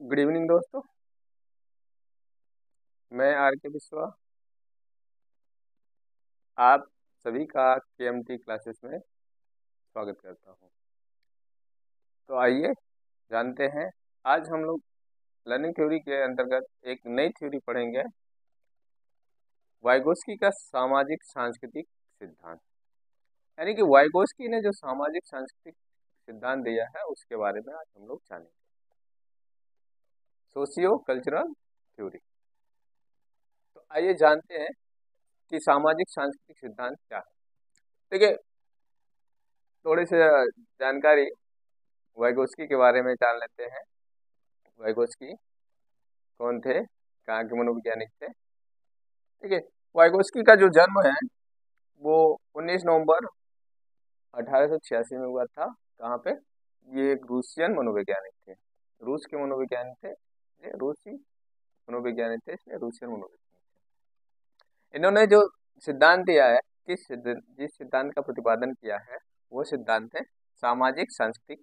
Good evening दोस्तों। मैं are के बिस्वा आप सभी का केएमटी क्लासेस में स्वागत करता हूं। तो आइए जानते हैं, आज हम लोग लर्निंग थ्योरी के अंतर्गत एक नई थ्योरी पढ़ेंगे, वाइगोस्की का सामाजिक सांस्कृतिक सिद्धांत। यानी कि वाइगोस्की ने जो सामाजिक सांस्कृतिक सिद्धांत दिया है उसके बारे में आज हम लोग जानेंगे। Socio cultural theory. तो आइए जानते हैं कि सामाजिक सांस्कृतिक सिद्धांत क्या है। देखिए, थोड़ी सी जानकारी वाइगोस्की के बारे में जान लेते हैं। वाइगोस्की कौन थे, कहाँ के मनोवैज्ञानिक थे। ठीक है, वाइगोस्की का जो जन्म है वो 19 नवंबर 1886 में हुआ था। कहाँ पे? ये एक रूसियन मनोवैज्ञानिक थे, रूस के मनोवैज्ञानिक थे, ये रूसी मनोवैज्ञानिक थे, इसलिए रूसियन मनोवैज्ञानिक थे। इन्होंने जो सिद्धांत दिया है, जिस सिद्धांत का प्रतिपादन किया है वो सिद्धांत है सामाजिक सांस्कृतिक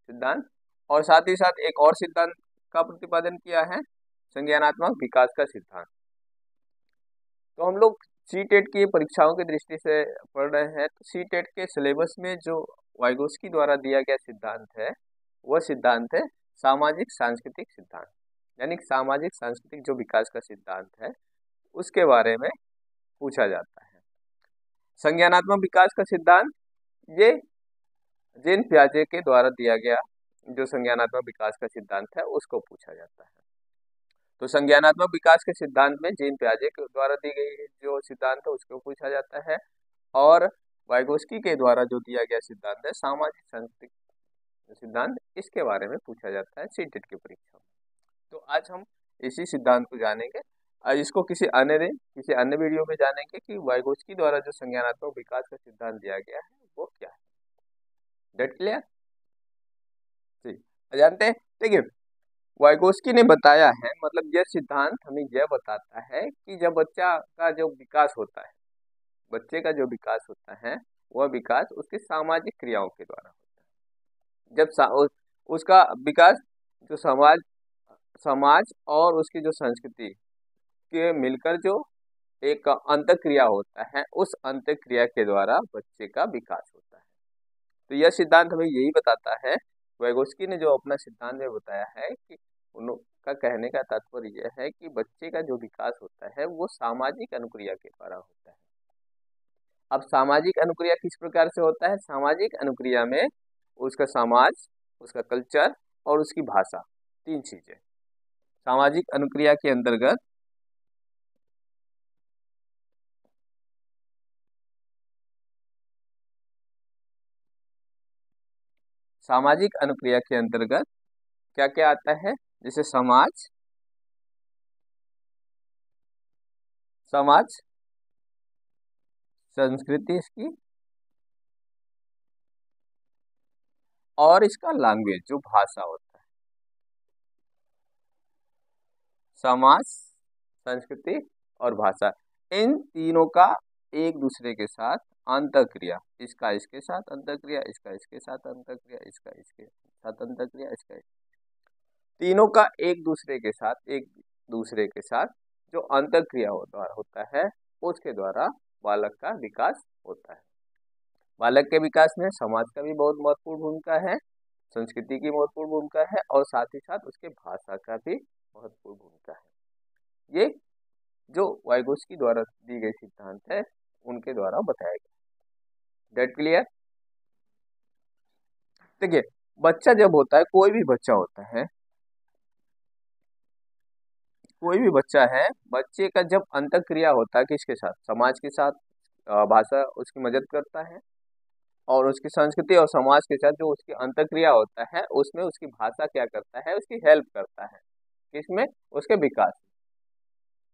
सिद्धांत। और साथ ही साथ एक और सिद्धांत का प्रतिपादन किया है, संज्ञानात्मक विकास का सिद्धांत। तो हम लोग सी टेट की परीक्षाओं की दृष्टि से पढ़ रहे हैं, तो सी टेट के सिलेबस में जो वाइगोस्की द्वारा दिया गया सिद्धांत है वह सिद्धांत है सामाजिक सांस्कृतिक सिद्धांत। यानी कि सामाजिक सांस्कृतिक जो विकास का सिद्धांत है उसके बारे में पूछा जाता है। संज्ञानात्मक विकास का सिद्धांत ये जीन पियाजे के द्वारा दिया गया जो संज्ञानात्मक विकास का सिद्धांत है उसको पूछा जाता है। तो संज्ञानात्मक विकास के सिद्धांत में जीन पियाजे के द्वारा दी गई जो सिद्धांत है उसको पूछा जाता है, और वाइगोस्की के द्वारा जो दिया गया सिद्धांत है सामाजिक सांस्कृतिक सिद्धांत, इसके बारे में पूछा जाता है सीटेट की परीक्षा में। तो आज हम इसी सिद्धांत को जानेंगे, और इसको किसी अन्य दिन किसी अन्य वीडियो में जानेंगे कि वाइगोस्की द्वारा जो संज्ञानात्मक विकास का सिद्धांत दिया गया है वो क्या है। Date clear? ठीक, जानते हैं। देखिए, वाइगोस्की ने बताया है, मतलब यह सिद्धांत हमें यह बताता है कि जब बच्चा का जो विकास होता है, बच्चे का जो विकास होता है वह विकास उसके सामाजिक क्रियाओं के द्वारा होता है। जब उसका विकास जो समाज समाज और उसकी जो संस्कृति के मिलकर जो एक अंतःक्रिया होता है, उस अंतःक्रिया के द्वारा बच्चे का विकास होता है। तो यह सिद्धांत हमें यही बताता है, वाइगोस्की ने जो अपना सिद्धांत में बताया है कि उनका कहने का तात्पर्य यह है कि बच्चे का जो विकास होता है वो सामाजिक अनुक्रिया के द्वारा होता है। अब सामाजिक अनुक्रिया किस प्रकार से होता है? सामाजिक अनुक्रिया में उसका समाज, उसका कल्चर और उसकी भाषा, तीन चीजें सामाजिक अनुक्रिया के अंतर्गत सामाजिक अनुक्रिया के अंतर्गत क्या क्या आता है? जैसे समाज, समाज संस्कृति इसकी, और इसका लैंग्वेज जो भाषा होता है। समाज, संस्कृति और भाषा, इन तीनों का एक दूसरे के साथ अंतःक्रिया, इसका इसके साथ अंतःक्रिया, इसका इसके साथ अंतःक्रिया, इसका इसके साथ अंतःक्रिया, इसका तीनों का एक दूसरे के साथ जो अंतःक्रिया होता है उसके द्वारा बालक का विकास होता है। बालक के विकास में समाज का भी बहुत महत्वपूर्ण भूमिका है, संस्कृति की महत्वपूर्ण भूमिका है, और साथ ही साथ उसके भाषा का भी महत्वपूर्ण भूमिका है। ये जो वाइगोस्की द्वारा दी गई सिद्धांत है उनके द्वारा बताया गया। Date clear? देखिए, बच्चा जब होता है, कोई भी बच्चा होता है, कोई भी बच्चा है, बच्चे का जब अंतःक्रिया होता है किसके साथ? समाज के साथ। भाषा उसकी मदद करता है, और उसकी संस्कृति और समाज के साथ जो उसकी अंतःक्रिया होता है उसमें उसकी भाषा क्या करता है? उसकी हेल्प करता है, किसमें? उसके विकास।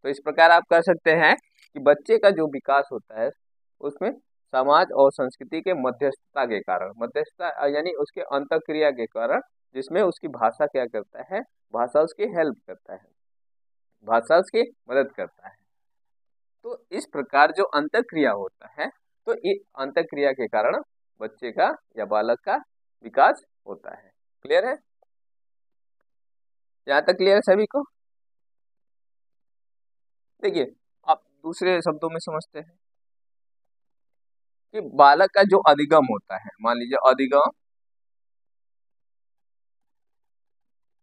तो इस प्रकार आप कह सकते हैं कि बच्चे का जो विकास होता है उसमें समाज और संस्कृति के मध्यस्थता के कारण, मध्यस्थता यानी उसके अंतःक्रिया के कारण, जिसमें उसकी भाषा क्या करता है? भाषा उसकी हेल्प करता है, भाषा उसकी मदद करता है। तो इस प्रकार जो अंतःक्रिया होता है, तो इस अंतःक्रिया के कारण बच्चे का या बालक का विकास होता है। क्लियर है? यहाँ तक क्लियर है सभी को? देखिए, आप दूसरे शब्दों में समझते हैं कि बालक का जो अधिगम होता है, मान लीजिए अधिगम,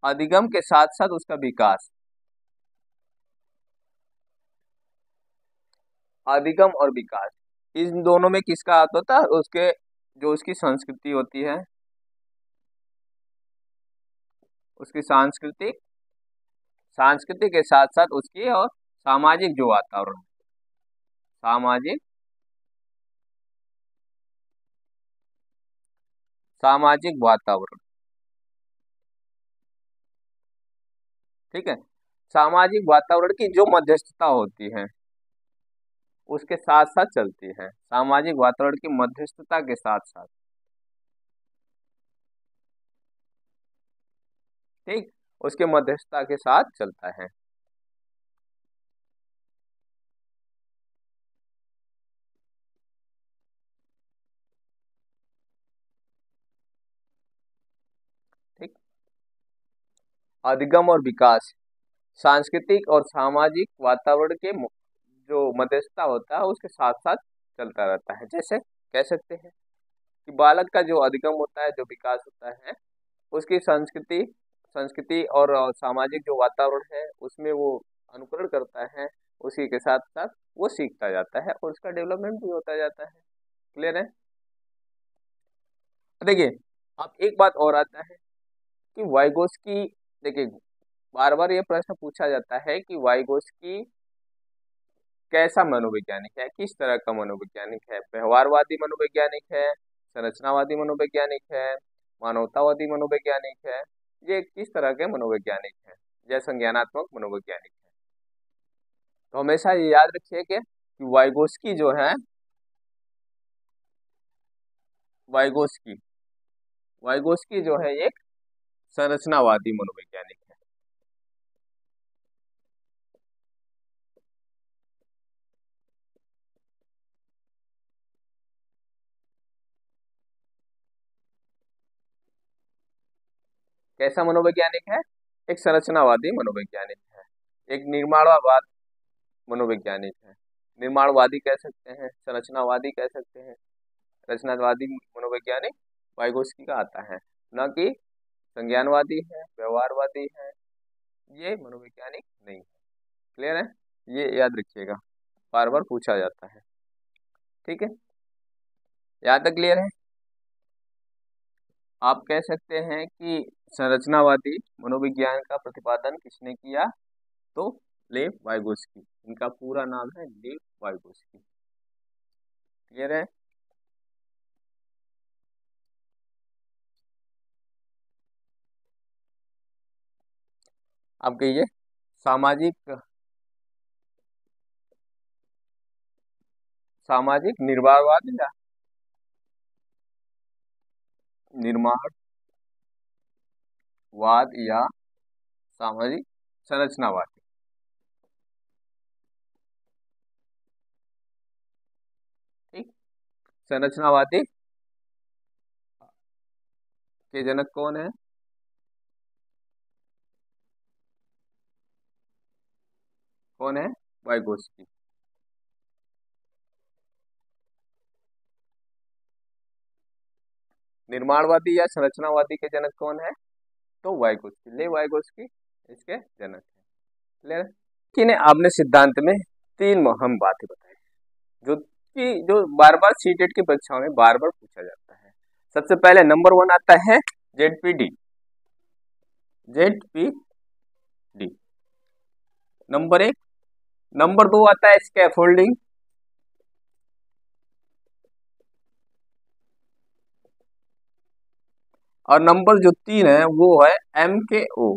अधिगम के साथ साथ उसका विकास, अधिगम और विकास, इन दोनों में किसका हाथ होता है? उसके, जो उसकी संस्कृति होती है, उसकी सांस्कृतिक, संस्कृति के साथ साथ उसकी और सामाजिक जो वातावरण, सामाजिक, सामाजिक वातावरण, ठीक है, सामाजिक वातावरण की जो मध्यस्थता होती है उसके साथ साथ चलती है, सामाजिक वातावरण की मध्यस्थता के साथ साथ, ठीक, उसके मध्यस्थता के साथ चलता है। ठीक, अधिगम और विकास सांस्कृतिक और सामाजिक वातावरण के जो मध्यस्थता होता है उसके साथ साथ चलता रहता है। जैसे कह सकते हैं कि बालक का जो अधिगम होता है, जो विकास होता है, उसकी संस्कृति, संस्कृति और सामाजिक जो वातावरण है उसमें वो अनुकरण करता है, उसी के साथ साथ वो सीखता जाता है और उसका डेवलपमेंट भी होता जाता है। क्लियर है? देखिए, अब एक बात और आता है कि वाइगोस्की, देखिए बार बार ये प्रश्न पूछा जाता है कि वाइगोस्की कैसा मनोवैज्ञानिक है, किस तरह का मनोवैज्ञानिक है, व्यवहारवादी मनोवैज्ञानिक है, संरचनावादी मनोवैज्ञानिक है, मानवतावादी मनोवैज्ञानिक है, ये किस तरह के मनोवैज्ञानिक है, या संज्ञानात्मक मनोवैज्ञानिक है। तो हमेशा ये याद रखिए कि वाइगोस्की जो है, वाइगोस्की, वाइगोस्की जो है एक संरचनावादी मनोवैज्ञानिक है। कैसा मनोवैज्ञानिक है? एक संरचनावादी मनोवैज्ञानिक है, एक निर्माणवाद मनोवैज्ञानिक है। निर्माणवादी कह सकते हैं, संरचनावादी कह सकते हैं, रचनावादी मनोवैज्ञानिक वाइगोस्की का आता है, न कि संज्ञानवादी है, व्यवहारवादी है, ये मनोवैज्ञानिक नहीं है। क्लियर है? ये याद रखिएगा, बार बार पूछा जाता है। ठीक है, यहाँ तक क्लियर है? आप कह सकते हैं कि संरचनावादी मनोविज्ञान का प्रतिपादन किसने किया? तो लेव वाइगोस्की, इनका पूरा नाम है लेव वाइगोस्की। क्लियर है? आप कहिए सामाजिक, सामाजिक निर्माणवाद या निर्माणवाद या सामाजिक संरचनावाद। ठीक, संरचनावादी के जनक कौन है? कौन है? वाइगोस्की। निर्माणवादी या संरचनावादी के जनक कौन है? तो वाइगोस्की, ले वाइगोस्की इसके जनक है। क्लियर? कि ने आपने सिद्धांत में तीन अहम बातें बताई जो कि जो बार बार सीटेट की परीक्षाओं में बार बार पूछा जाता है। सबसे पहले नंबर 1 आता है जेडपीडी, जेडपीडी नंबर 1। नंबर 2 आता है स्कैफोल्डिंग, और नंबर जो 3 है वो है MKO।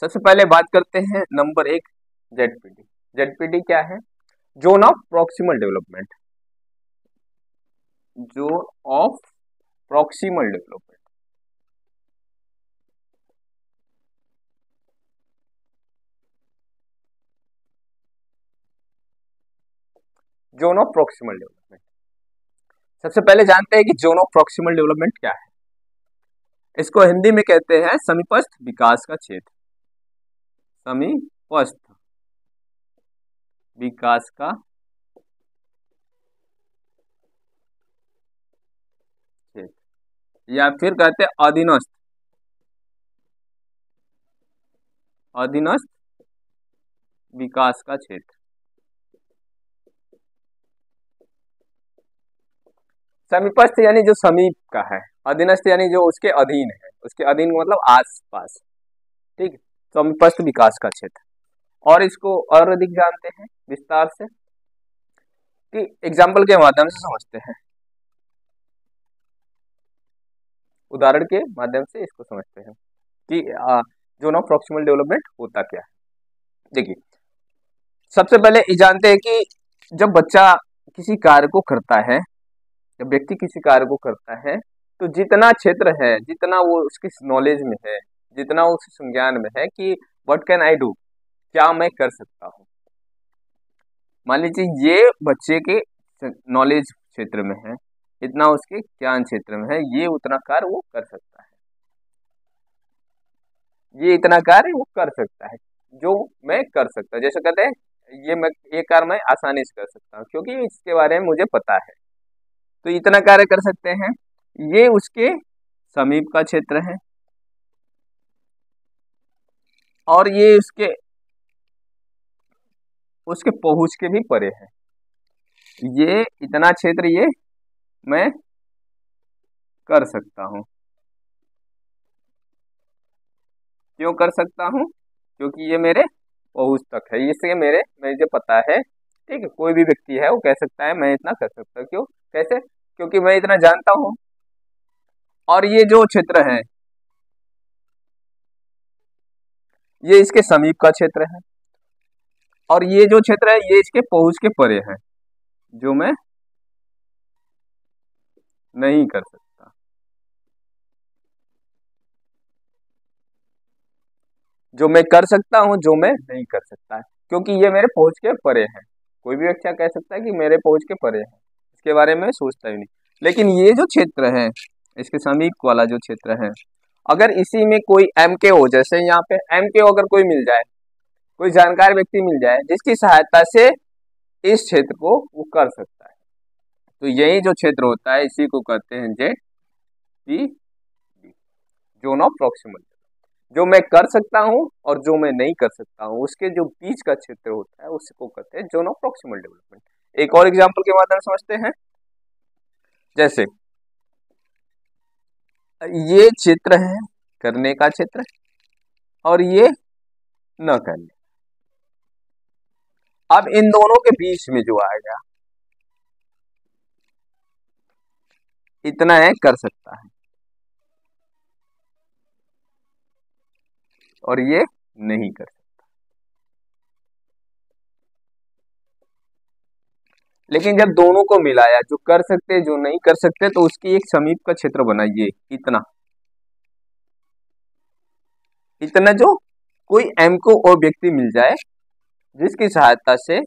सबसे पहले बात करते हैं नंबर 1 जेडपीडी। जेडपीडी क्या है? Zone of proximal development, zone of proximal development. Zone of proximal development, सबसे पहले जानते हैं कि जोन ऑफ प्रॉक्सिमल डेवलपमेंट क्या है। इसको हिंदी में कहते हैं समीपस्थ विकास का क्षेत्र। समीपस्थ विकास का क्षेत्र, या फिर कहते हैं अधीनस्थ, अधीनस्थ विकास का क्षेत्र। समीपस्थ यानी जो समीप का है, अधीनस्थ यानी जो उसके अधीन है, उसके अधीन मतलब आस पास, ठीक है। समीपस्थ विकास का क्षेत्र। और इसको और अधिक जानते हैं विस्तार से कि एग्जाम्पल के माध्यम से समझते हैं, उदाहरण के माध्यम से इसको समझते हैं कि जोन ऑफ प्रॉक्सिमल डेवलपमेंट होता क्या है। देखिए, सबसे पहले ये जानते हैं कि जब बच्चा किसी कार्य को करता है, जब व्यक्ति किसी कार्य को करता है, तो जितना क्षेत्र है, जितना वो उसकी नॉलेज में है, जितना उसके संज्ञान में है कि व्हाट कैन आई डू, क्या मैं कर सकता हूँ। मान लीजिए ये बच्चे के नॉलेज क्षेत्र में है, इतना उसके ज्ञान क्षेत्र में है, ये उतना कार्य वो कर सकता है, ये इतना कार्य वो कर सकता है जो मैं कर सकता, जैसे कहते हैं ये कार्य मैं आसानी से कर सकता हूँ क्योंकि इसके बारे में मुझे पता है, तो इतना कार्य कर सकते हैं। ये उसके समीप का क्षेत्र है और ये उसके उसके पहुंच के भी परे है। ये इतना क्षेत्र ये मैं कर सकता हूँ। क्यों कर सकता हूँ? क्योंकि ये मेरे पहुंच तक है, इससे मुझे पता है, ठीक है। कोई भी व्यक्ति है वो कह सकता है मैं इतना कर सकता हूँ। क्यों, कैसे? क्योंकि मैं इतना जानता हूँ। और ये जो क्षेत्र है ये इसके समीप का क्षेत्र है और ये जो क्षेत्र है ये इसके पहुंच के परे है, जो मैं नहीं कर सकता। जो मैं कर सकता हूँ, जो मैं नहीं कर सकता है, क्योंकि ये मेरे पहुंच के परे है। कोई भी व्यक्ति कह सकता है कि मेरे पहुंच के परे है, इसके बारे में सोचता ही नहीं। लेकिन ये जो क्षेत्र है, इसके समीप वाला जो क्षेत्र है, अगर इसी में कोई एमके हो, जैसे यहाँ पे एमके अगर कोई मिल जाए, कोई जानकार व्यक्ति मिल जाए जिसकी सहायता से इस क्षेत्र को वो कर सकता है, तो यही जो क्षेत्र होता है इसी को कहते हैं ZPD, जोन ऑफ प्रॉक्सिमल। जो मैं कर सकता हूँ और जो मैं नहीं कर सकता हूँ उसके जो बीच का क्षेत्र होता है उसको कहते हैं जोन ऑफ प्रॉक्सिमल डेवलपमेंट। एक और एग्जांपल के माध्यम से समझते हैं, जैसे ये क्षेत्र है करने का क्षेत्र और ये न करने। अब इन दोनों के बीच में जो आएगा इतना है कर सकता है और ये नहीं कर सकता। लेकिन जब दोनों को मिलाया, जो कर सकते जो नहीं कर सकते, तो उसकी एक समीप का क्षेत्र बनाइए, इतना इतना जो कोई एम को और व्यक्ति मिल जाए जिसकी सहायता से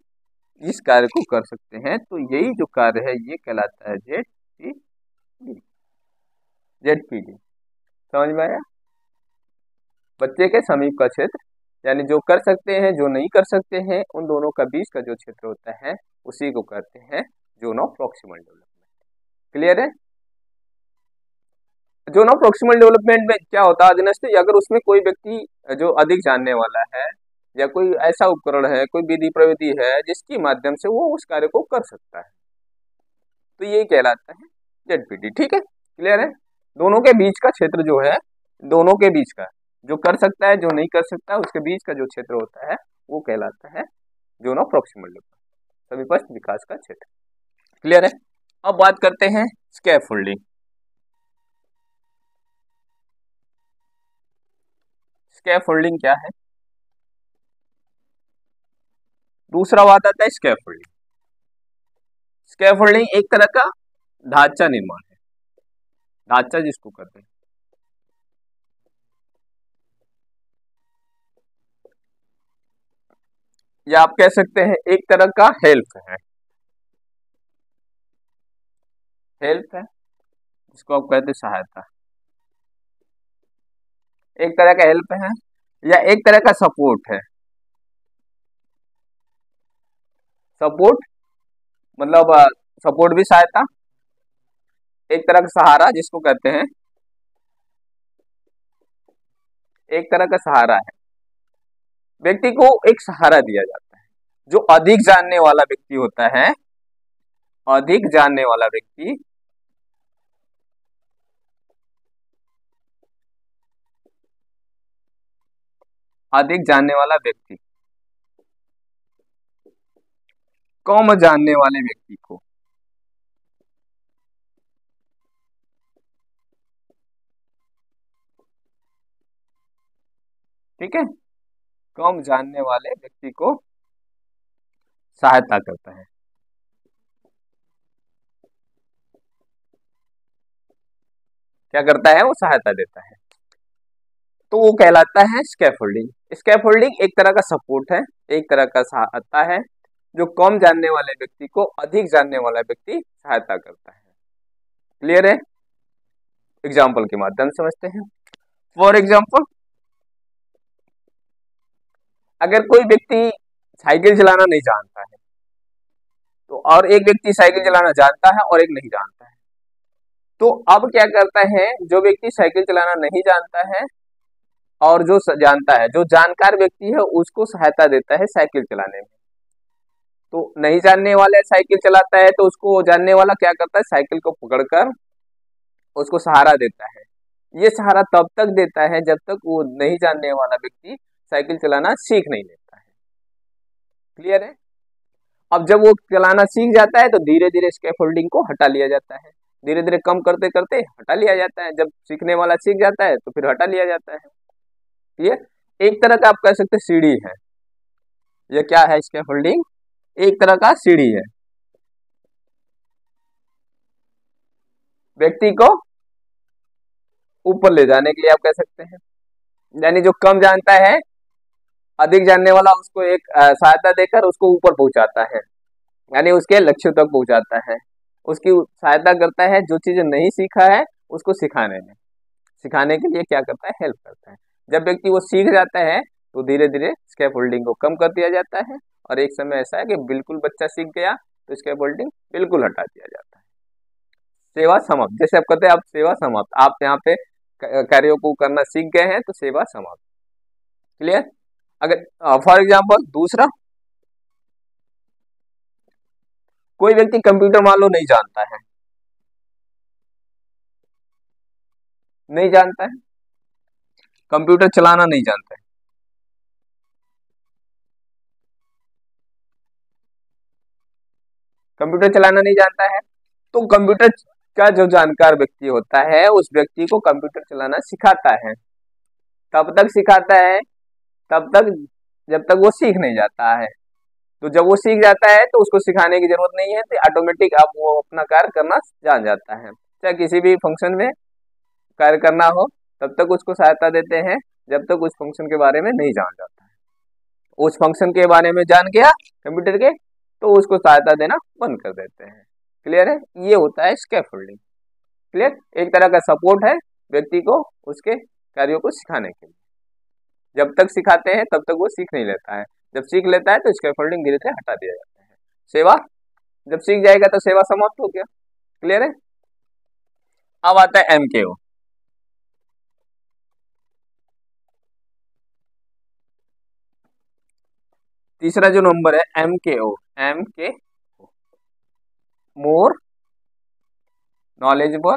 इस कार्य को कर सकते हैं, तो यही जो कार्य है ये कहलाता है ZPD। समझ में आया? बच्चे के समीप का क्षेत्र यानी जो कर सकते हैं जो नहीं कर सकते हैं, उन दोनों का बीच का जो क्षेत्र होता है उसी को कहते हैं zone of proximal development. Clear है? जोन ऑफ प्रॉक्सिमल डेवलपमेंट में क्या होता है अधीनस्थ, अगर उसमें कोई व्यक्ति जो अधिक जानने वाला है या कोई ऐसा उपकरण है, कोई विधि प्रविधि है जिसके माध्यम से वो उस कार्य को कर सकता है, तो ये कहलाता है ZPD। ठीक है, क्लियर है? दोनों के बीच का क्षेत्र जो है, दोनों के बीच का, जो कर सकता है जो नहीं कर सकता, उसके बीच का जो क्षेत्र होता है वो कहलाता है जोन ऑफ प्रॉक्सिमल डेवलपमेंट, समीपस्थ विकास का क्षेत्र। क्लियर है? अब बात करते हैं स्कैफोल्डिंग। स्कैफोल्डिंग क्या है? दूसरा बात आता है स्कैफोल्डिंग। स्कैफोल्डिंग एक तरह का ढांचा निर्माण है, ढांचा जिसको कहते हैं, या आप कह सकते हैं एक तरह का हेल्प है, हेल्प है जिसको आप कहते हैं सहायता। एक तरह का हेल्प है या एक तरह का सपोर्ट है। सपोर्ट मतलब सपोर्ट भी सहायता, एक तरह का सहारा जिसको कहते हैं, एक तरह का सहारा है। व्यक्ति को एक सहारा दिया जाता है। जो अधिक जानने वाला व्यक्ति होता है, अधिक जानने वाला व्यक्ति, अधिक जानने वाला व्यक्ति कम जानने वाले व्यक्ति को, ठीक है, कम जानने वाले व्यक्ति को सहायता करता है। क्या करता है? वो सहायता देता है। तो वो कहलाता है स्कैफोल्डिंग। स्कैफोल्डिंग एक तरह का सपोर्ट है, एक तरह का सहायता है, जो कम जानने वाले व्यक्ति को अधिक जानने वाला व्यक्ति सहायता करता है। क्लियर है? एग्जाम्पल के माध्यम से समझते हैं। फॉर एग्जाम्पल, अगर कोई व्यक्ति साइकिल चलाना नहीं जानता है, तो और एक व्यक्ति साइकिल चलाना जानता है और एक नहीं जानता है, तो अब क्या करता है? जो व्यक्ति साइकिल चलाना नहीं जानता है और जो जानता है, जो जानकार व्यक्ति है, उसको सहायता देता है साइकिल चलाने में। तो नहीं जानने वाला साइकिल चलाता है तो उसको जानने वाला क्या करता है? साइकिल को पकड़कर उसको सहारा देता है। ये सहारा तब तक देता है जब तक वो नहीं जानने वाला व्यक्ति साइकिल चलाना सीख नहीं लेता है। क्लियर है? अब जब वो चलाना सीख जाता है तो धीरे धीरे स्कैफोल्डिंग को हटा लिया जाता है, धीरे धीरे कम करते करते हटा लिया जाता है। जब सीखने वाला सीख जाता है तो फिर हटा लिया जाता है। क्लियर? एक तरह का आप कह सकते सीढ़ी है। ये क्या है? स्कैफोल्डिंग एक तरह का सीढ़ी है, व्यक्ति को ऊपर ले जाने के लिए आप कह सकते हैं। यानी जो कम जानता है, अधिक जानने वाला उसको एक सहायता देकर उसको ऊपर पहुंचाता है, यानी उसके लक्ष्य तक पहुंचाता है, उसकी सहायता करता है। जो चीजें नहीं सीखा है उसको सिखाने में, सिखाने के लिए क्या करता है? हेल्प करता है। जब व्यक्ति वो सीख जाता है तो धीरे धीरे स्कैफोल्डिंग को कम कर दिया जाता है, और एक समय ऐसा है कि बिल्कुल बच्चा सीख गया तो स्कैफोल्डिंग बिल्कुल हटा दिया जाता है। सेवा समाप्त, जैसे आप कहते हैं आप सेवा समाप्त, आप यहाँ पे कार्यों को करना सीख गए हैं तो सेवा समाप्त। क्लियर? अगर फॉर एग्जाम्पल दूसरा, कोई व्यक्ति कंप्यूटर मान लो नहीं जानता है, नहीं जानता है, कंप्यूटर चलाना नहीं जानता है, कंप्यूटर चलाना नहीं जानता है, तो कंप्यूटर का जो जानकार व्यक्ति होता है उस व्यक्ति को कंप्यूटर चलाना सिखाता है। तब तक सिखाता है, तब तक जब तक वो सीख नहीं जाता है। तो जब वो सीख जाता है तो उसको सिखाने की जरूरत नहीं है, तो ऑटोमेटिक आप वो अपना कार्य करना जान जाता है। चाहे किसी भी फंक्शन में कार्य करना हो तब तक उसको सहायता देते हैं, जब तक उस फंक्शन के बारे में नहीं जान जाता है। उस फंक्शन के बारे में जान गया कंप्यूटर के तो उसको सहायता देना बंद कर देते हैं। क्लियर है? ये होता है स्कैफोल्डिंग। क्लियर? एक तरह का सपोर्ट है व्यक्ति को उसके कार्यों को सिखाने के लिए। जब तक सिखाते हैं तब तक वो सीख नहीं लेता है, जब सीख लेता है तो स्कैफोल्डिंग धीरे धीरे हटा दिया जाता है। सेवा, जब सीख जाएगा तो सेवा समाप्त हो गया। क्लियर है? अब आता है एमकेओ। तीसरा जो नंबर है एमकेओ, एम के more knowledgeable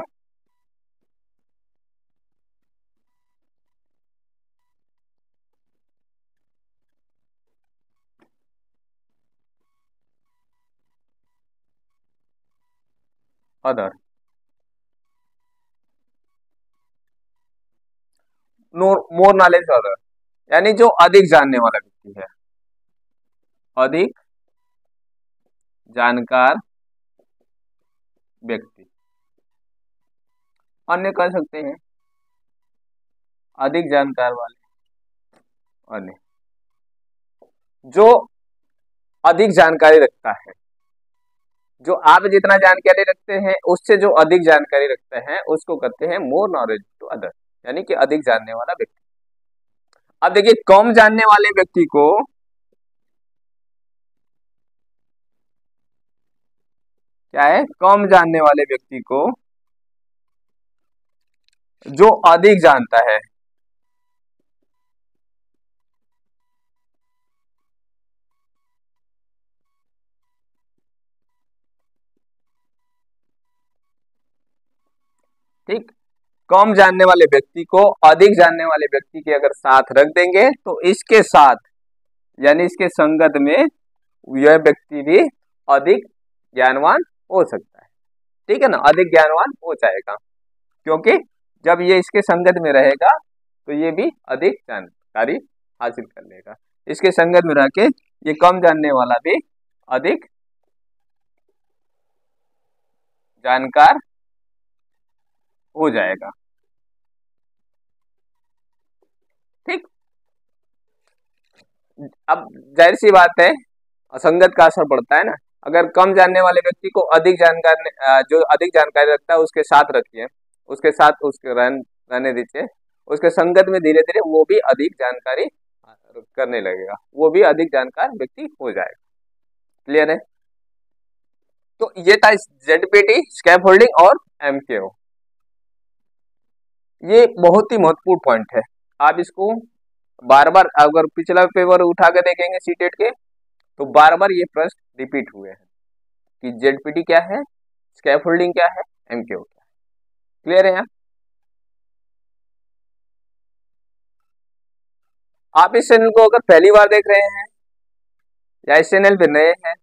other, more knowledge other, यानी जो अधिक जानने वाला व्यक्ति है, अधिक जानकार व्यक्ति। अन्य कह सकते हैं अधिक जानकार वाले, अन्य जो अधिक जानकारी रखता है। जो आप जितना जानकारी रखते हैं उससे जो अधिक जानकारी रखते हैं उसको कहते हैं मोर नॉलेज टू अदर, यानी कि अधिक जानने वाला व्यक्ति। अब देखिए कम जानने वाले व्यक्ति को क्या है, कम जानने वाले व्यक्ति को जो अधिक जानता है, ठीक, कम जानने वाले व्यक्ति को अधिक जानने वाले व्यक्ति के अगर साथ रख देंगे तो इसके साथ यानी इसके संगत में यह व्यक्ति भी अधिक ज्ञानवान हो सकता है, ठीक है ना, अधिक ज्ञानवान हो जाएगा, क्योंकि जब ये इसके संगत में रहेगा तो ये भी अधिक जानकारी हासिल कर लेगा। इसके संगत में रह के ये कम जानने वाला भी अधिक जानकार हो जाएगा, ठीक। अब जाहिर सी बात है संगत का असर पड़ता है ना, अगर कम जानने वाले व्यक्ति को अधिक जानकार जो अधिक जानकारी रखता है उसके साथ रखिए, उसके साथ उसके रहने दीजिए, उसके संगत में धीरे धीरे वो भी अधिक जानकारी करने लगेगा, वो भी अधिक जानकार व्यक्ति हो जाएगा। क्लियर है? तो ये था जेडपीटी, स्कैप होल्डिंग और एमकेओ। ये बहुत ही महत्वपूर्ण पॉइंट है, आप इसको बार बार अगर पिछला पेपर उठा के देखेंगे सीटेट के तो बार बार ये प्रश्न रिपीट हुए हैं कि जेडपीटी क्या है, स्कैप होल्डिंग क्या है, एमकेओ क्या है। क्लियर है? आप इस चैनल को अगर पहली बार देख रहे हैं या इस चैनल पे नए हैं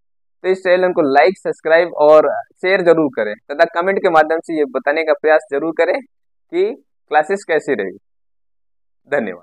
तो इस चैनल को लाइक, सब्सक्राइब और शेयर जरूर करें तथा कमेंट के माध्यम से ये बताने का प्रयास जरूर करें कि क्लासेस कैसी रही। धन्यवाद।